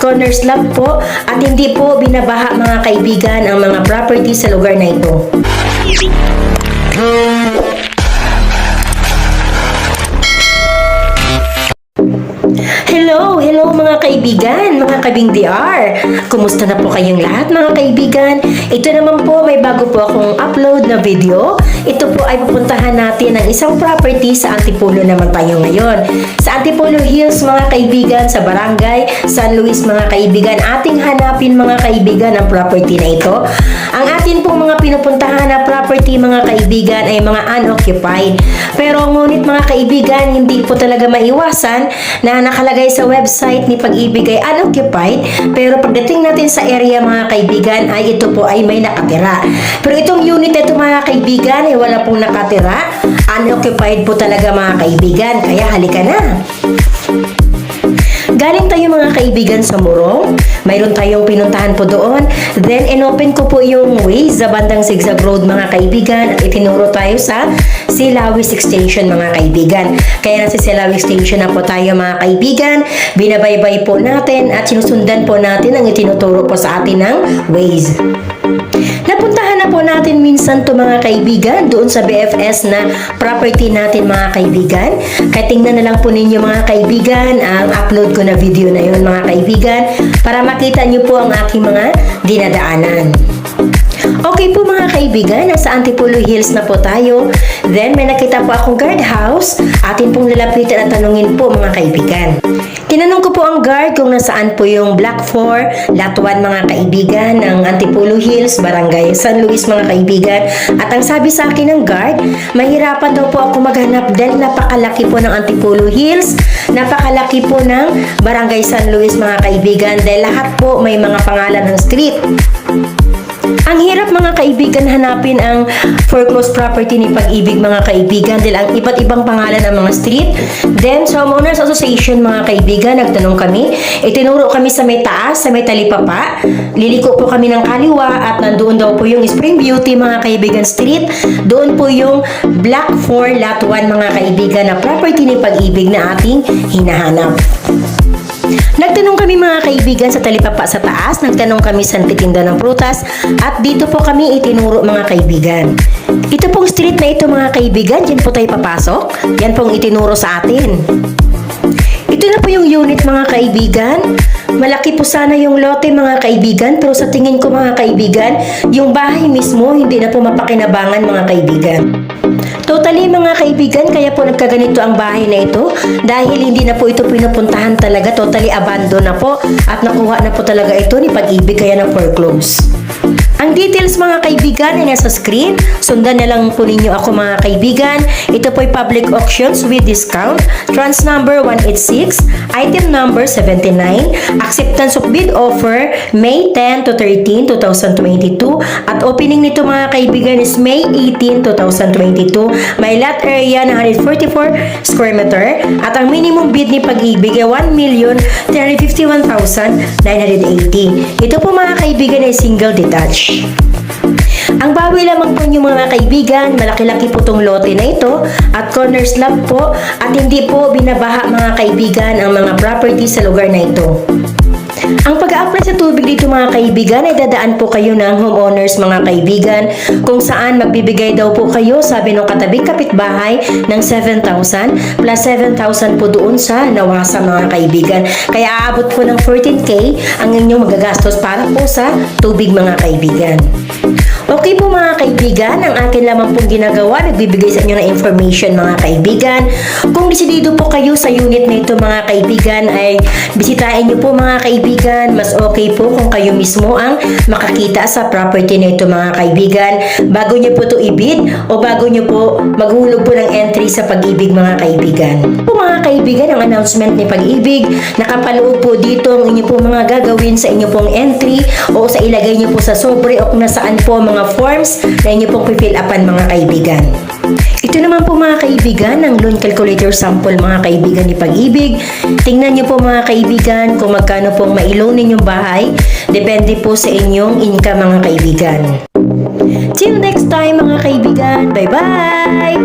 corners lang po at hindi po binabaha mga kaibigan ang mga property sa lugar na ito. Hello mga kaibigan, mga kabing DR. Kumusta na po kayong lahat mga kaibigan? Ito naman po, may bago po akong upload na video. Ito po ay pupuntahan natin ng isang property sa Antipolo naman tayo ngayon. Sa Antipolo Hills mga kaibigan, sa Barangay San Luis mga kaibigan, ating hanapin mga kaibigan ang property na ito. Ang atin pong mga pinupuntahan na property mga kaibigan ay mga unoccupied. Pero ngunit mga kaibigan, hindi po talaga maiwasan na nakalagay sa website ni Pag-ibig ay unoccupied, pero pagdating natin sa area mga kaibigan ay ito po ay may nakatira. Pero itong unit ito mga kaibigan ay wala pong nakatira, unoccupied po talaga mga kaibigan, kaya halika na. Galing tayo mga kaibigan sa Morong, mayroon tayong pinuntahan po doon, then inopen ko po yung Waze sa bandang Zigzag Road mga kaibigan at itinuro tayo sa Silawis Extension mga kaibigan. Kaya nasa Silawis Extension na po tayo mga kaibigan, binabaybay po natin at sinusundan po natin ang itinuturo po sa atin ng Waze. Napuntahan na po natin minsan to mga kaibigan doon sa BFS na property natin mga kaibigan. Kaya tingnan na lang po ninyo mga kaibigan ang upload ko na video na yun mga kaibigan para makita nyo po ang aking mga dinadaanan. Okay po mga kaibigan, nasa Antipolo Hills na po tayo. Then may nakita po akong guardhouse. Atin pong lalapitan at tanungin po mga kaibigan. Tinanong ko po ang guard kung nasaan po yung Block 4, Lot 1 mga kaibigan ng Antipolo Hills, Barangay San Luis mga kaibigan. At ang sabi sa akin ng guard, mahirapan daw po ako maghanap dahil napakalaki po ng Antipolo Hills, napakalaki po ng Barangay San Luis mga kaibigan dahil lahat po may mga pangalan ng street. Ang hirap mga kaibigan hanapin ang foreclosed property ni Pag-ibig mga kaibigan dahil ang iba't ibang pangalan ng mga street. Then sa Homeowners Association mga kaibigan, nagtanong kami, itinuro kami sa may taas, sa may talipapa, liliko po kami ng kaliwa at nandoon daw po yung Spring Beauty mga kaibigan street, doon po yung Block 4 Lot 1 mga kaibigan na property ni Pag-ibig na ating hinahanap. Nagtanong kami mga kaibigan sa talipapa sa taas, nagtanong kami sa titinda ng prutas at dito po kami itinuro mga kaibigan. Ito pong street na ito mga kaibigan, dyan po tayo papasok. Yan pong itinuro sa atin. Ito na po yung unit mga kaibigan. Malaki po sana yung lote mga kaibigan pero sa tingin ko mga kaibigan, yung bahay mismo hindi na po mapakinabangan mga kaibigan. Totally mga kaibigan, kaya po nagkaganito ang bahay na ito dahil hindi na po ito pinupuntahan talaga, totally abandoned na po at nakuha na po talaga ito ni Pag-ibig kaya na foreclose. Ang details mga kaibigan ay nasa screen. Sundan na lang po ninyo ako mga kaibigan. Ito po ay public auctions with discount. Trans number 186, item number 79, acceptance of bid offer May 10 to 13, 2022 at opening nito mga kaibigan is May 18, 2022. May lot area na 144 square meter at ang minimum bid ni Pag-ibig ay 1,351,980. Ito po mga kaibigan ay single detached. Ang bawi lamang po nyo mga kaibigan, malaki-laki po tong lote na ito at corners lang po at hindi po binabaha mga kaibigan ang mga property sa lugar na ito. Ang pag-a-apply sa tubig dito mga kaibigan ay dadaan po kayo ng homeowners mga kaibigan kung saan magbibigay daw po kayo sabi ng katabing kapitbahay ng 7,000 plus 7,000 po doon sa nawasa mga kaibigan. Kaya aabot po ng 14K ang inyong magagastos para po sa tubig mga kaibigan. Okay po mga kaibigan, ang akin lamang pong ginagawa, nagbibigay sa inyo ng information mga kaibigan. Kung desidido po kayo sa unit na ito mga kaibigan ay bisitahin nyo po mga kaibigan. Mas okay po kung kayo mismo ang makakita sa property na ito mga kaibigan bago nyo po ito ibid o bago nyo po maghulog po ng entry sa Pag-ibig mga kaibigan. Po mga kaibigan, ang announcement ni Pag-ibig, nakapaloob po dito ang inyo po mga gagawin sa inyo pong entry o sa ilagay nyo po sa sobre o kung nasaan po mga forms na inyo pong pifill upan mga kaibigan. Ito naman po mga kaibigan ang loan calculator sample mga kaibigan ni Pag-ibig. Tingnan nyo po mga kaibigan kung magkano pong mai-loan ninyong bahay. Depende po sa inyong income mga kaibigan. Till next time mga kaibigan. Bye-bye!